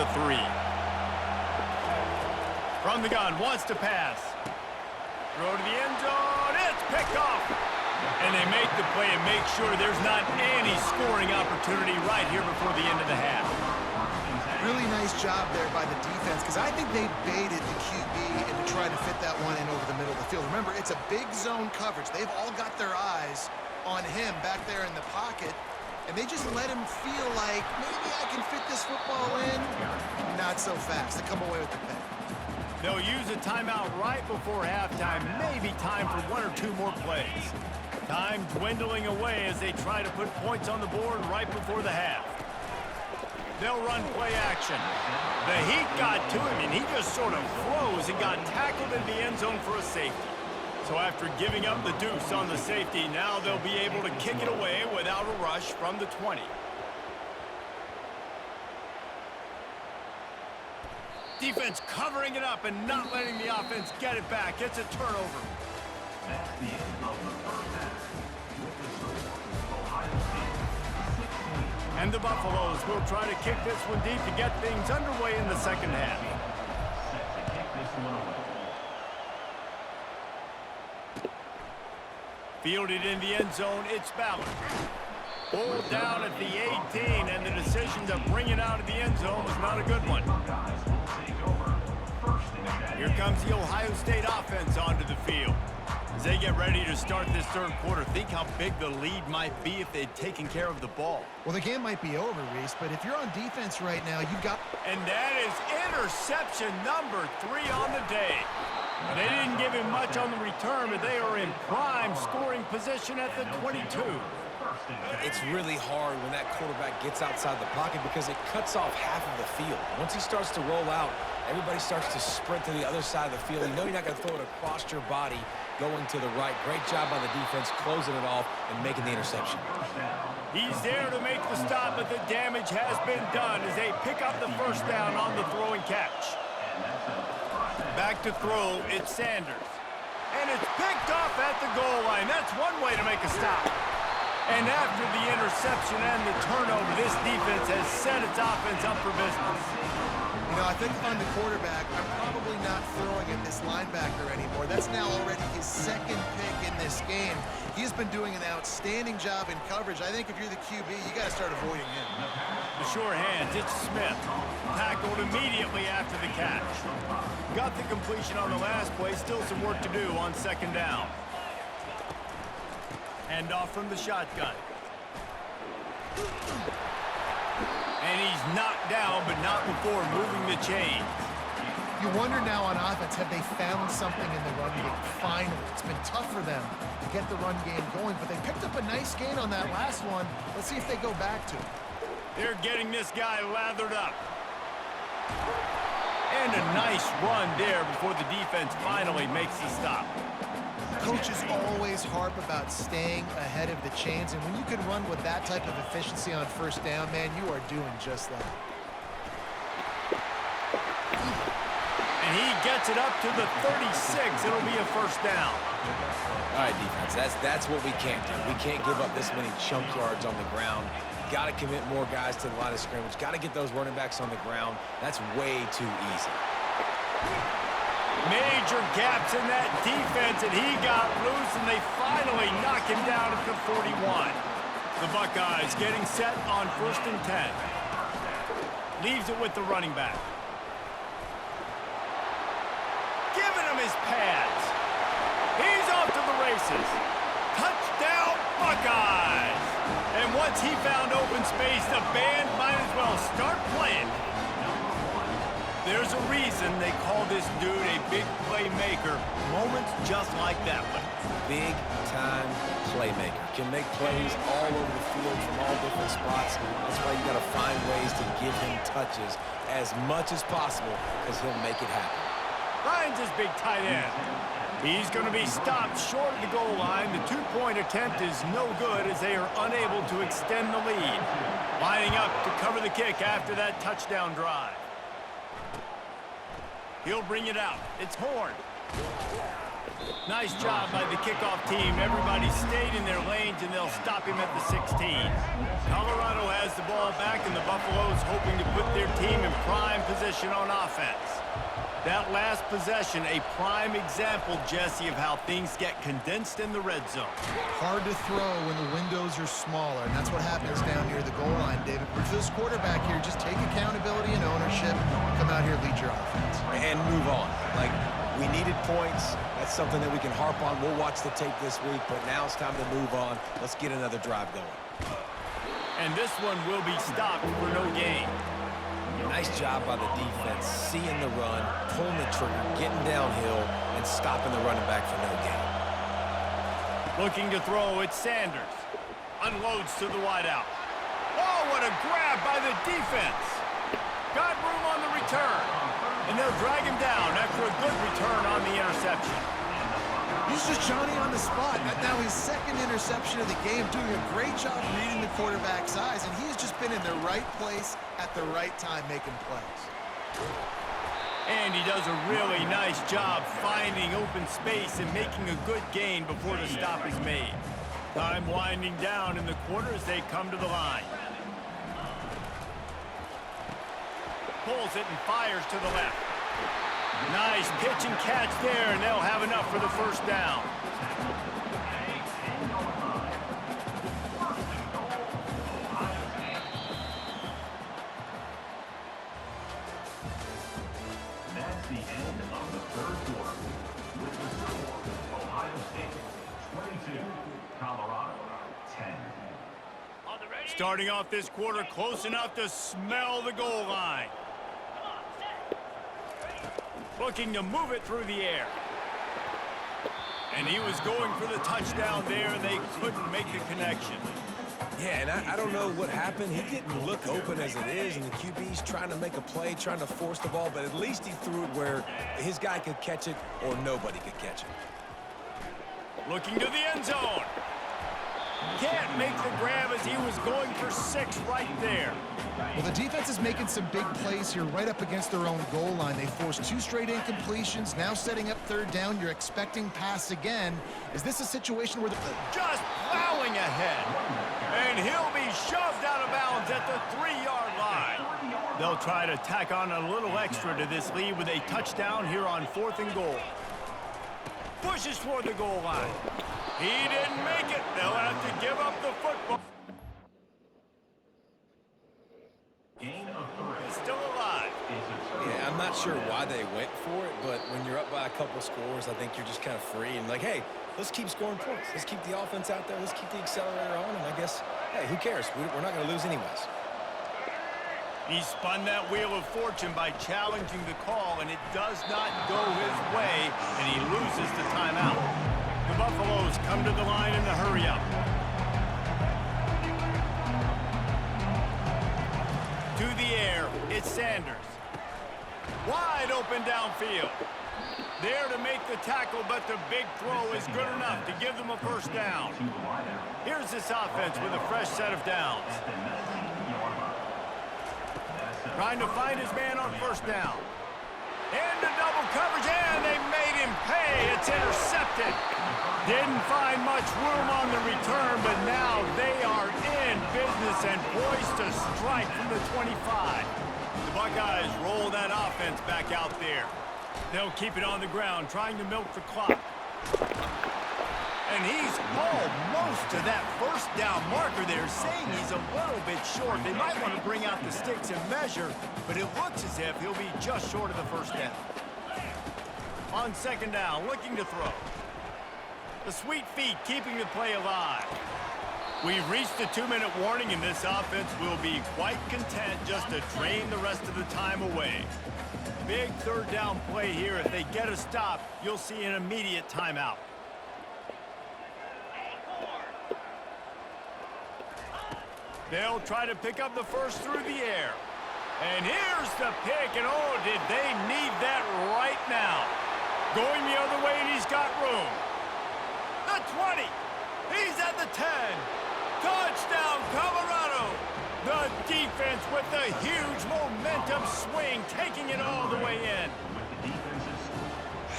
the 3. From the gun, wants to pass. Throw to the end zone. It's picked off. And they make the play and make sure there's not any scoring opportunity right here before the end of the half. Really nice job there by the defense, because I think they baited the QB into trying to fit that one in over the middle of the field. Remember, it's a big zone coverage. They've all got their eyes on him back there in the pocket, and they just let him feel like, maybe I can fit this football in. Not so fast. They come away with the pick. They'll use a timeout right before halftime, maybe time for 1 or 2 more plays. Time dwindling away as they try to put points on the board right before the half. They'll run play action. The heat got to him, and he just sort of froze and got tackled in the end zone for a safety. So after giving up the deuce on the safety, now they'll be able to kick it away without a rush from the 20. Defense covering it up and not letting the offense get it back. It's a turnover. That's the end of the first half. With the score, Ohio State 16. And the Buffaloes will try to kick this one deep to get things underway in the second half. Set to kick this one away. Fielded in the end zone, it's Ballard. Pulled down at the 18, and the decision to bring it out of the end zone was not a good one. Here comes the Ohio State offense onto the field. As they get ready to start this third quarter, think how big the lead might be if they'd taken care of the ball. Well, the game might be over, Reese, but if you're on defense right now, you've got... And that is interception number 3 on the day. They didn't give him much on the return, but they are in prime scoring position at the 22. It's really hard when that quarterback gets outside the pocket because it cuts off half of the field. Once he starts to roll out, everybody starts to sprint to the other side of the field. You know you're not going to throw it across your body going to the right. Great job by the defense closing it off and making the interception. He's there to make the stop, but the damage has been done as they pick up the first down on the throw and catch. Back to throw, it's Sanders. And it's picked off at the goal line. That's one way to make a stop. And after the interception and the turnover, this defense has set its offense up for business. You know, I think if I'm the quarterback, I'm probably not throwing at this linebacker anymore. That's now already his second pick in this game. He's been doing an outstanding job in coverage. I think if you're the QB, you got to start avoiding him. The sure hands, it's Smith. Tackled immediately after the catch. Got the completion on the last play, still some work to do on second down. Hand off from the shotgun. And he's knocked down, but not before moving the chains. You wonder now on offense, have they found something in the run game? Finally, it's been tough for them to get the run game going, but they picked up a nice gain on that last one. Let's see if they go back to it. They're getting this guy lathered up. And a nice run there before the defense finally makes the stop. Coaches always harp about staying ahead of the chains, and when you can run with that type of efficiency on first down, man, you are doing just that. And he gets it up to the 36. It'll be a first down. All right, defense, that's what we can't do. We can't give up this many chunk yards on the ground. Got to commit more guys to the line of scrimmage. Got to get those running backs on the ground. That's way too easy. Major gaps in that defense, and he got loose, and they finally knock him down at the 41. The Buckeyes getting set on 1st and 10. Leaves it with the running back. Giving him his pads. He's off to the races. Touchdown, Buckeyes! And once he found open space, the band might as well start playing. There's a reason they call this dude a big playmaker. Moments just like that one. Big-time playmaker. Can make plays all over the field from all different spots. That's why you got to find ways to give him touches as much as possible because he'll make it happen. Ryan's his big tight end. He's going to be stopped short of the goal line. The two-point attempt is no good as they are unable to extend the lead. Lining up to cover the kick after that touchdown drive. He'll bring it out. It's Horn. Nice job by the kickoff team. Everybody stayed in their lanes, and they'll stop him at the 16. Colorado has the ball back, and the Buffaloes hoping to put their team in prime position on offense. That last possession, a prime example, Jesse, of how things get condensed in the red zone. Hard to throw when the windows are smaller, and that's what happens down near the goal line, David. But for this quarterback here, just take accountability and ownership. Come out here, lead your offense. And move on. Like, we needed points. That's something that we can harp on. We'll watch the tape this week, but now it's time to move on. Let's get another drive going. And this one will be stopped for no gain. Nice job by the defense, seeing the run, pulling the trigger, getting downhill, and stopping the running back for no gain. Looking to throw, it's Sanders. Unloads to the wideout. Oh, what a grab by the defense. Got room on the return. And they'll drag him down after a good return on the interception. He's just Johnny on the spot. Now his second interception of the game, doing a great job reading the quarterback's eyes, and he's just been in the right place at the right time making plays. And he does a really nice job finding open space and making a good gain before the stop is made. Time winding down in the quarter as they come to the line. Pulls it and fires to the left. Nice pitch and catch there, and they'll have enough for the first down. That's the end of the third quarter. With the score, Ohio State 22, Colorado 10. Starting off this quarter close enough to smell the goal line. Looking to move it through the air. And he was going for the touchdown there, and they couldn't make the connection. Yeah, and I don't know what happened. He didn't look open as it is, and the QB's trying to make a play, trying to force the ball, but at least he threw it where his guy could catch it or nobody could catch it. Looking to the end zone. Can't make the grab as he was going for 6 right there. Well, the defense is making some big plays here right up against their own goal line. They forced 2 straight incompletions, now setting up third down. You're expecting pass again. Is this a situation where Just plowing ahead. And he'll be shoved out of bounds at the 3-yard line. They'll try to tack on a little extra to this lead with a touchdown here on 4th and goal. Pushes toward the goal line. He didn't make it. They'll have to give up the football. Gain of 3. He's still alive. Yeah, I'm not sure why they went for it, but when you're up by a couple scores, I think you're just kind of free and like, hey, let's keep scoring points. Let's keep the offense out there. Let's keep the accelerator on, and I guess, hey, who cares? We're not going to lose anyways. He spun that wheel of fortune by challenging the call, and it does not go his way, and he loses the timeout. The Buffaloes come to the line in the hurry-up. To the air, it's Sanders. Wide open downfield. There to make the tackle, but the big throw is good enough to give them a first down. Here's this offense with a fresh set of downs. Trying to find his man on first down. Into double coverage, and they made him pay. It's intercepted. Didn't find much room on the return, but now they are in business and poised to strike from the 25. The Buckeyes roll that offense back out there. They'll keep it on the ground, trying to milk the clock. And he's almost to that first down marker there, saying he's a little bit short. They might want to bring out the sticks and measure, but it looks as if he'll be just short of the first down. On second down, looking to throw. The sweet feet keeping the play alive. We've reached the 2-minute warning, and this offense will be quite content just to drain the rest of the time away. Big third down play here. If they get a stop, you'll see an immediate timeout. They'll try to pick up the first through the air. And here's the pick, and oh, did they need that right now. Going the other way, and he's got room. The 20. He's at the 10. Touchdown, Colorado. The defense with the huge momentum swing, taking it all the way in.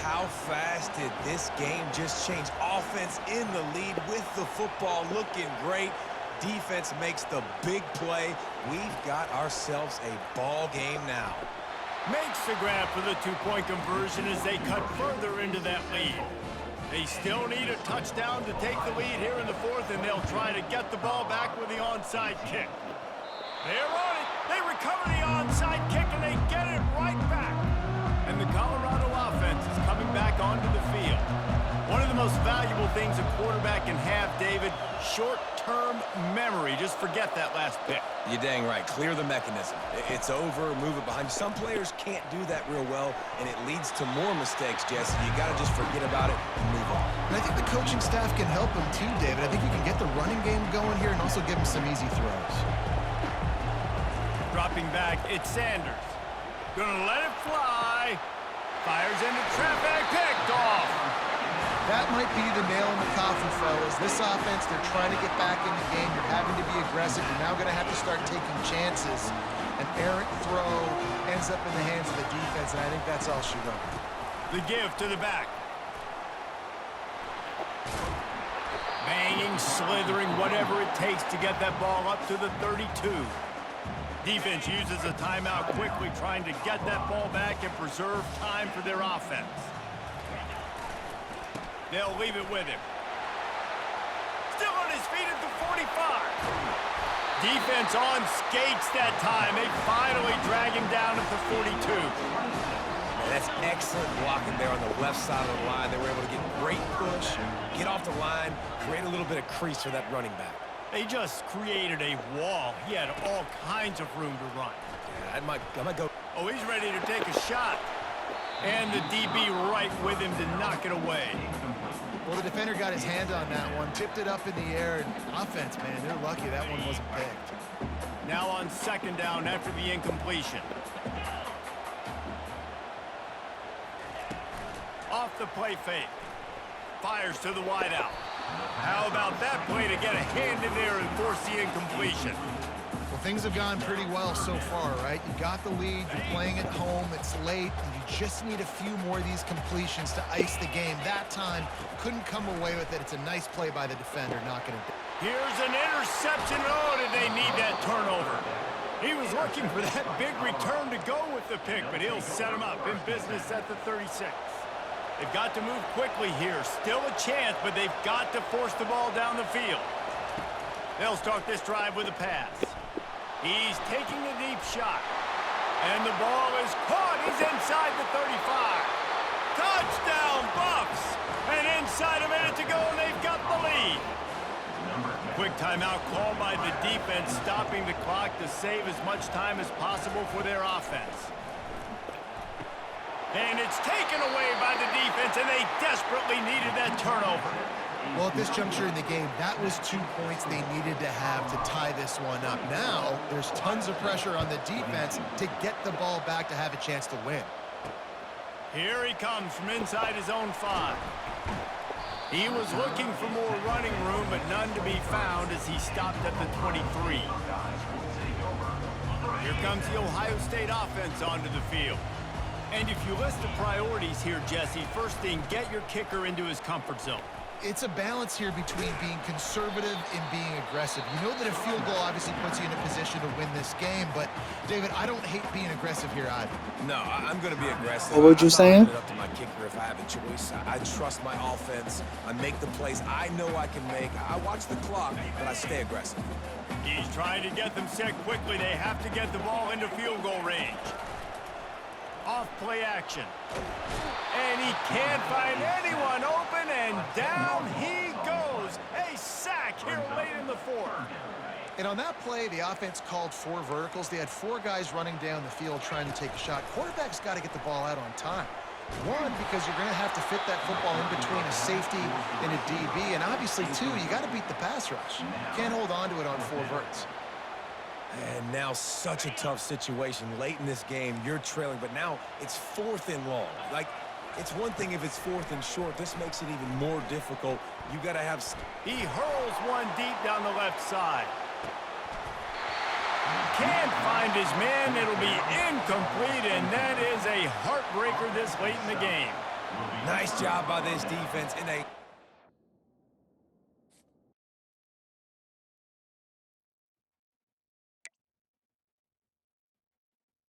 How fast did this game just change? Offense in the lead with the football, looking great. defense makes the big play. We've got ourselves a ball game now. Makes the grab for the two-point conversion as they cut further into that lead. They still need a touchdown to take the lead here in the fourth, and they'll try to get the ball back with the onside kick. They're on it. They recover the onside kick, and they get it right back. And the Colorado offense is coming back onto the field. One of the most valuable things a quarterback can have, David, short-term memory. Just forget that last pick. You're dang right. Clear the mechanism. It's over, move it behind you. Some players can't do that real well, and it leads to more mistakes, Jesse. You got to just forget about it and move on. And I think the coaching staff can help him too, David. I think you can get the running game going here and also give him some easy throws. Dropping back, it's Sanders. Gonna let it fly. Fires into traffic, picked off. That might be the nail in the coffin, fellas. This offense, they're trying to get back in the game. You're having to be aggressive. You're now going to have to start taking chances. An errant throw ends up in the hands of the defense, and I think that's all she wrote. The give to the back. Banging, slithering, whatever it takes to get that ball up to the 32. Defense uses a timeout quickly, trying to get that ball back and preserve time for their offense. They'll leave it with him. Still on his feet at the 45. Defense on skates that time. They finally drag him down at the 42. Man, that's excellent blocking there on the left side of the line. They were able to get great push, get off the line, create a little bit of crease for that running back. They just created a wall. He had all kinds of room to run. Yeah, I might go. Oh, he's ready to take a shot. And the DB right with him to knock it away. Well, the defender got his hand on that one, tipped it up in the air, and offense, man, they're lucky that one wasn't picked. Now on second down after the incompletion. Off the play fake. Fires to the wideout. How about that play to get a hand in there and force the incompletion? Well, things have gone pretty well so far, right? You got the lead, you're playing at home, it's late, and you just need a few more of these completions to ice the game. That time, couldn't come away with it. It's a nice play by the defender, knocking it down. Here's an interception. Oh, did they need that turnover? He was looking for that big return to go with the pick, but he'll set him up in business at the 36. They've got to move quickly here. Still a chance, but they've got to force the ball down the field. They'll start this drive with a pass. He's taking a deep shot. And the ball is caught. He's inside the 35. Touchdown, Buffs! And inside a minute to go, and they've got the lead. Quick timeout called by the defense, stopping the clock to save as much time as possible for their offense. And it's taken away by the defense, and they desperately needed that turnover. Well, at this juncture in the game, that was 2 points they needed to have to tie this one up. Now, there's tons of pressure on the defense to get the ball back to have a chance to win. Here he comes from inside his own 5. He was looking for more running room, but none to be found as he stopped at the 23. Here comes the Ohio State offense onto the field. And if you list the priorities here, Jesse, first thing, get your kicker into his comfort zone. It's a balance here between being conservative and being aggressive. You know that a field goal obviously puts you in a position to win this game, but, David, I don't hate being aggressive here either. No, I'm going to be aggressive. What were you saying? It up to my kicker if I have a choice. I trust my offense. I make the plays I know I can make. I watch the clock, but I stay aggressive. He's trying to get them set quickly. They have to get the ball into field goal range. Off play action. And he can't find anyone open, and down he goes. A sack here late in the fourth. And on that play, the offense called 4 verticals. They had 4 guys running down the field trying to take a shot. Quarterback's got to get the ball out on time. One, because you're going to have to fit that football in between a safety and a DB. And obviously, 2, you got to beat the pass rush. You can't hold on to it on 4 verts. And now such a tough situation. Late in this game, you're trailing, but now it's 4th and long. Like, it's one thing if it's 4th and short. This makes it even more difficult. You got to have... He hurls one deep down the left side. Can't find his man. It'll be incomplete, and that is a heartbreaker this late in the game. Nice job by this defense in a...